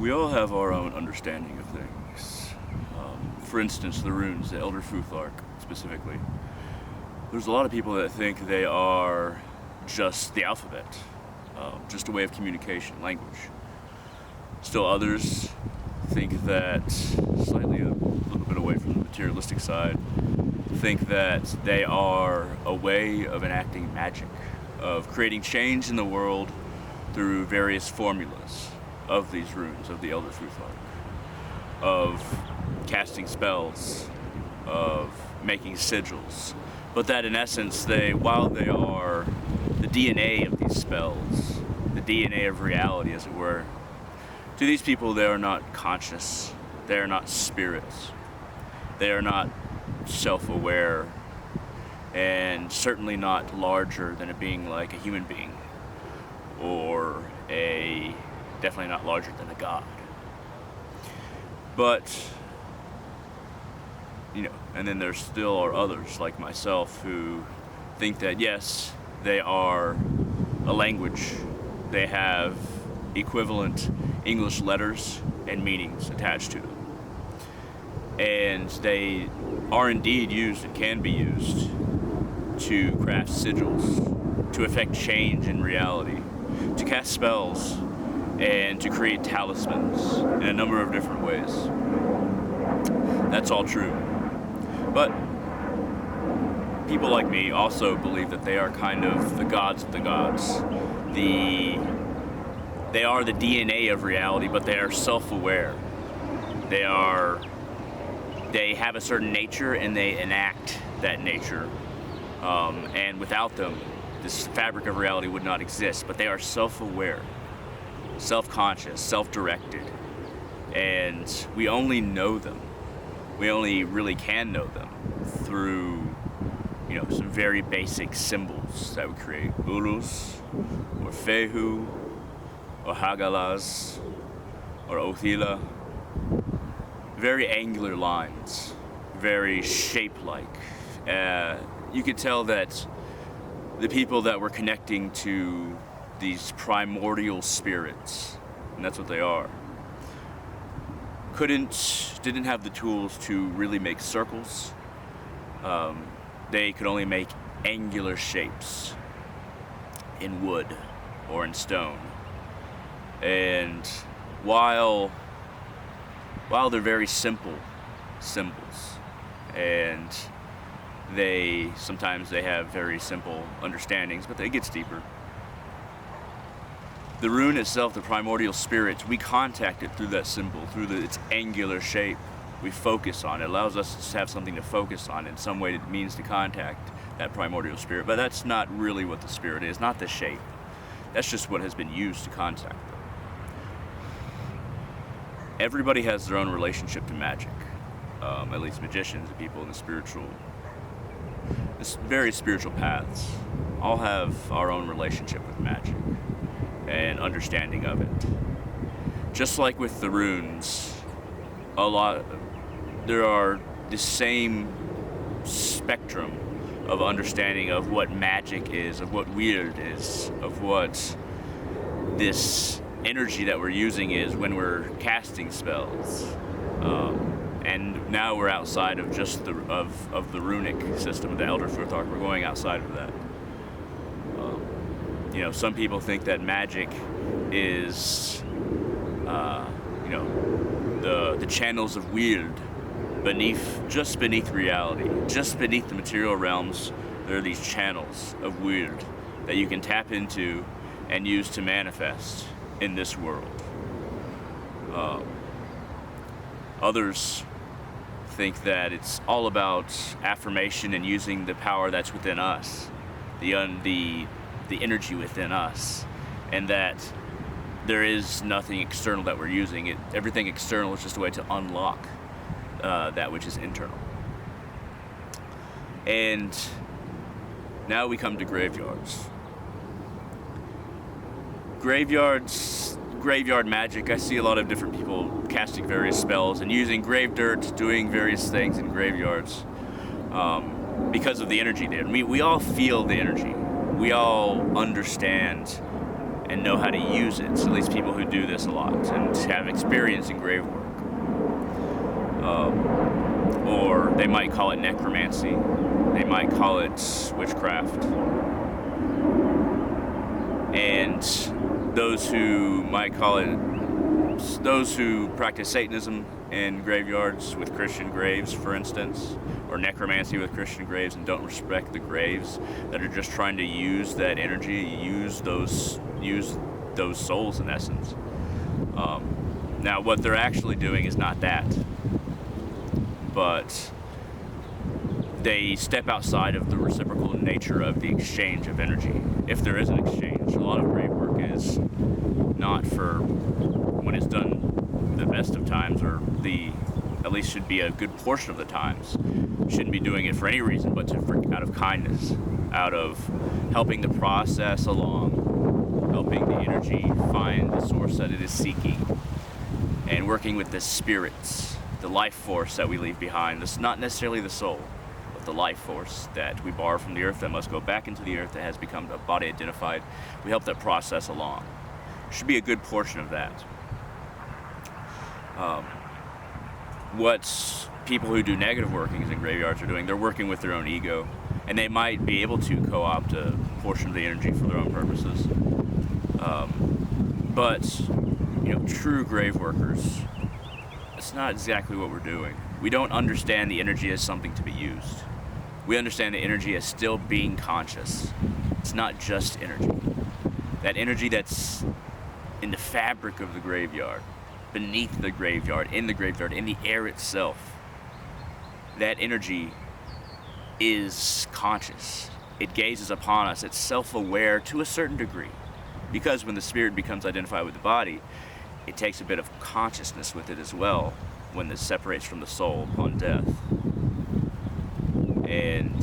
We all have our own understanding of things. For instance, the runes, the Elder Futhark specifically. There's a lot of people that think they are just the alphabet, just a way of communication, language. Still others think that, slightly a little bit away from the materialistic side, think that they are a way of enacting magic, of creating change in the world through various formulas of these runes, of the Elder Futhark, of casting spells, of making sigils. But that in essence, while they are the DNA of these spells, the DNA of reality as it were, to these people they are not conscious, they are not spirits, they are not self-aware, and certainly not larger than a being like a human being, or definitely not larger than a god. But, and then there still are others like myself who think that yes, they are a language. They have equivalent English letters and meanings attached to them. And they are indeed used and can be used to craft sigils, to effect change in reality, to cast spells, and to create talismans in a number of different ways. That's all true. But people like me also believe that they are kind of the gods of the gods. They are the DNA of reality, but they are self-aware. They have a certain nature and they enact that nature. And without them, this fabric of reality would not exist. But they are self-aware, self-conscious, self-directed. And we only know them. We only really can know them through, some very basic symbols that we create. Urus, or Fehu, or Hagalas, or Othila. Very angular lines, very shape-like. You could tell that the people that were connecting to these primordial spirits, and that's what they are, didn't have the tools to really make circles. They could only make angular shapes in wood or in stone. And while they're very simple symbols, and sometimes they have very simple understandings, but it gets deeper. The rune itself, the primordial spirit, we contact it through that symbol, through its angular shape. We focus on it. It allows us to have something to focus on. In some way it means to contact that primordial spirit, but that's not really what the spirit is, not the shape. That's just what has been used to contact them. Everybody has their own relationship to magic, at least magicians and people in the very spiritual paths all have our own relationship with magic and understanding of it. Just like with the runes, there are the same spectrum of understanding of what magic is, of what weird is, of what this energy that we're using is when we're casting spells. And now we're outside of just the runic system, the Elder Futhark. We're going outside of that. Some people think that magic is, the channels of weird just beneath reality, just beneath the material realms. There are these channels of weird that you can tap into and use to manifest in this world. Others think that it's all about affirmation and using the power that's within us, the energy within us, and that there is nothing external that we're using. Everything external is just a way to unlock that which is internal. And now we come to graveyards. Graveyard magic. I see a lot of different people casting various spells and using grave dirt, doing various things in graveyards because of the energy there. We all feel the energy. We all understand and know how to use it. So at least people who do this a lot and have experience in grave work. Or they might call it necromancy. They might call it witchcraft. And those who practice Satanism in graveyards with Christian graves, for instance, or necromancy with Christian graves, and don't respect the graves, that are just trying to use that energy, use those souls in essence. Now, what they're actually doing is not that, but they step outside of the reciprocal nature of the exchange of energy. If there is an exchange, a lot of grave work is not for when it's done the best of times, or at least should be a good portion of the times. Shouldn't be doing it for any reason but out of kindness, out of helping the process along, helping the energy find the source that it is seeking, and working with the spirits, the life force that we leave behind. This is not necessarily the soul, but the life force that we borrow from the earth that must go back into the earth, that has become a body identified. We help that process along. Should be a good portion of that. What people who do negative workings in graveyards are doing, they're working with their own ego, and they might be able to co-opt a portion of the energy for their own purposes. But true grave workers, that's not exactly what we're doing. We don't understand the energy as something to be used. We understand the energy as still being conscious. It's not just energy. That energy that's in the fabric of the graveyard, beneath the graveyard, in the air itself. That energy is conscious. It gazes upon us. It's self-aware to a certain degree. Because when the spirit becomes identified with the body, it takes a bit of consciousness with it as well when it separates from the soul upon death. And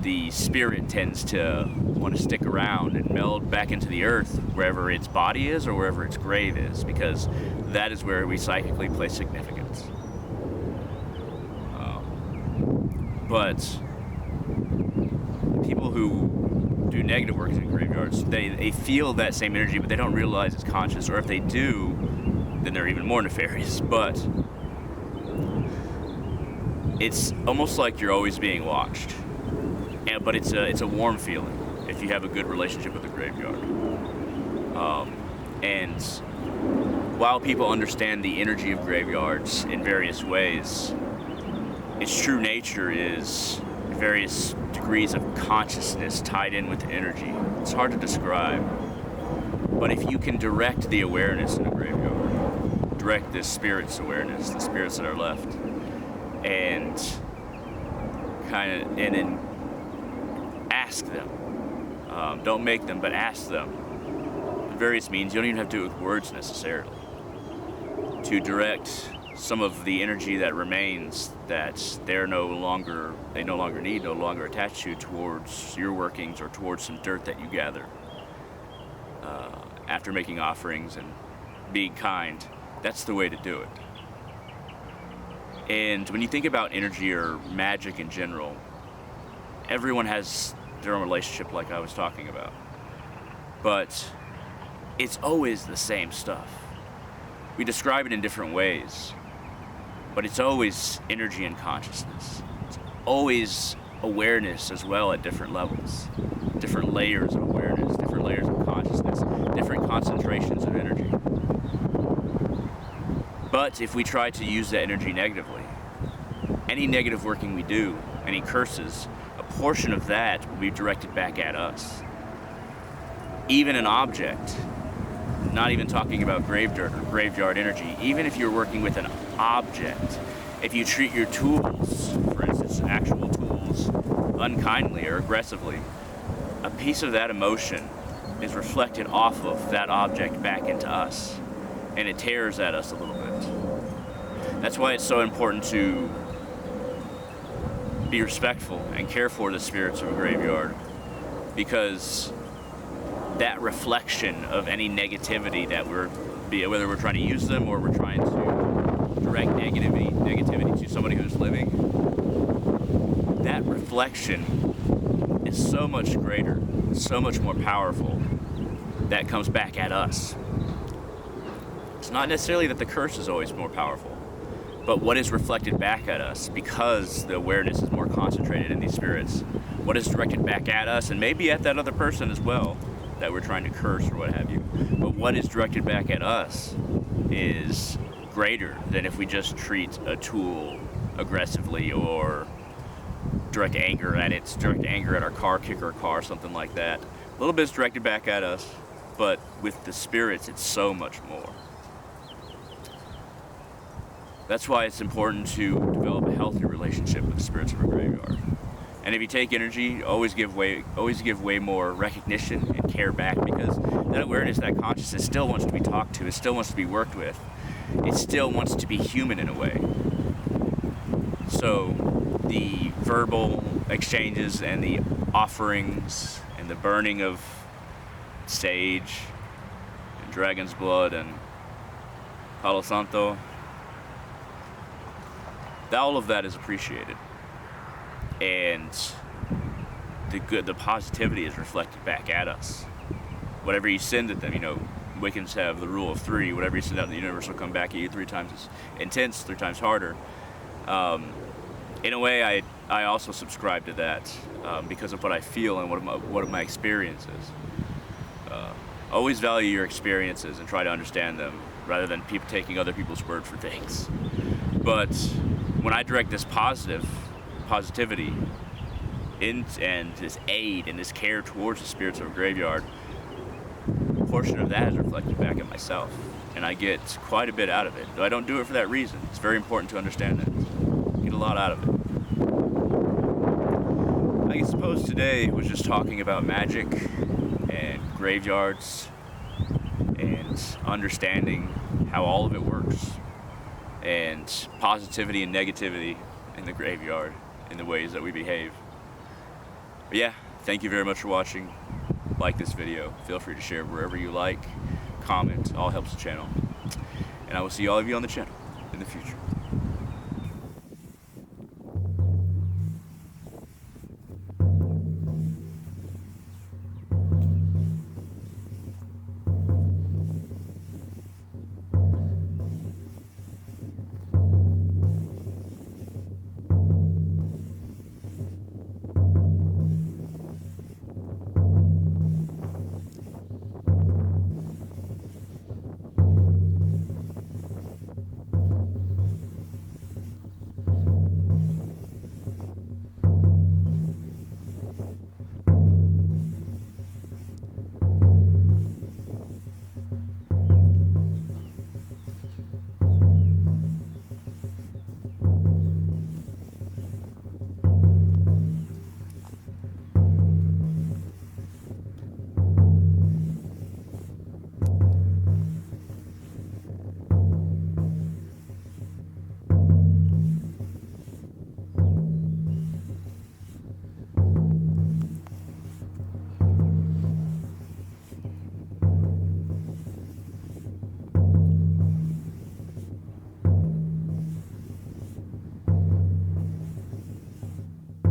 the spirit tends to want to stick around and meld back into the earth wherever its body is or wherever its grave is, because that is where we psychically place significance. But people who do negative works in graveyards, they feel that same energy, but they don't realize it's conscious, or if they do, then they're even more nefarious. But it's almost like you're always being watched. But it's a warm feeling if you have a good relationship with the graveyard. And while people understand the energy of graveyards in various ways, its true nature is various degrees of consciousness tied in with the energy. It's hard to describe. But if you can direct the awareness in a graveyard, direct the spirit's awareness, the spirits that are left, and then ask them. Don't make them, but ask them. Various means. You don't even have to do it with words necessarily. To direct some of the energy that remains, that they no longer need, no longer attached to, towards your workings or towards some dirt that you gather after making offerings and being kind. That's the way to do it. And when you think about energy or magic in general, everyone has their own relationship, like I was talking about. But it's always the same stuff. We describe it in different ways, but it's always energy and consciousness. It's always awareness as well at different levels, different layers of awareness, different layers of consciousness, different concentrations of energy. But if we try to use that energy negatively, any negative working we do, any curses, a portion of that will be directed back at us. Even an object, not even talking about grave dirt or graveyard energy, even if you're working with an object, if you treat your tools, for instance, actual tools, unkindly or aggressively, a piece of that emotion is reflected off of that object back into us, and it tears at us a little bit. That's why it's so important to be respectful and care for the spirits of a graveyard, because that reflection of any negativity that whether we're trying to use them or we're trying to direct negativity to somebody who's living, that reflection is so much greater, so much more powerful that comes back at us. It's not necessarily that the curse is always more powerful, but what is reflected back at us, because the awareness is more concentrated in these spirits, what is directed back at us, and maybe at that other person as well that we're trying to curse or what have you, but what is directed back at us is greater than if we just treat a tool aggressively or direct anger at our car, kick our car, something like that. A little bit's directed back at us, but with the spirits, it's so much more. That's why it's important to develop a healthy relationship with the spirits of a graveyard. And if you take energy, always give way more recognition and care back, because that awareness, that consciousness still wants to be talked to, it still wants to be worked with, it still wants to be human in a way. So the verbal exchanges and the offerings and the burning of sage and dragon's blood and Palo Santo, all of that is appreciated, and the positivity is reflected back at us. Whatever you send at them, Wiccans have the rule of 3. Whatever you send out in the universe will come back at you 3 times as intense, 3 times harder. In a way, I also subscribe to that because of what I feel and what my experience is. Always value your experiences and try to understand them, rather than people taking other people's word for things. But when I direct this positivity and this aid and this care towards the spirits of a graveyard, a portion of that is reflected back at myself, and I get quite a bit out of it. Though I don't do it for that reason. It's very important to understand that. Get a lot out of it. I suppose today was just talking about magic and graveyards and understanding how all of it works, and positivity and negativity in the graveyard in the ways that we behave. But yeah, thank you very much for watching. Like this video, feel free to share wherever you like, comment, all helps the channel. And I will see all of you on the channel in the future.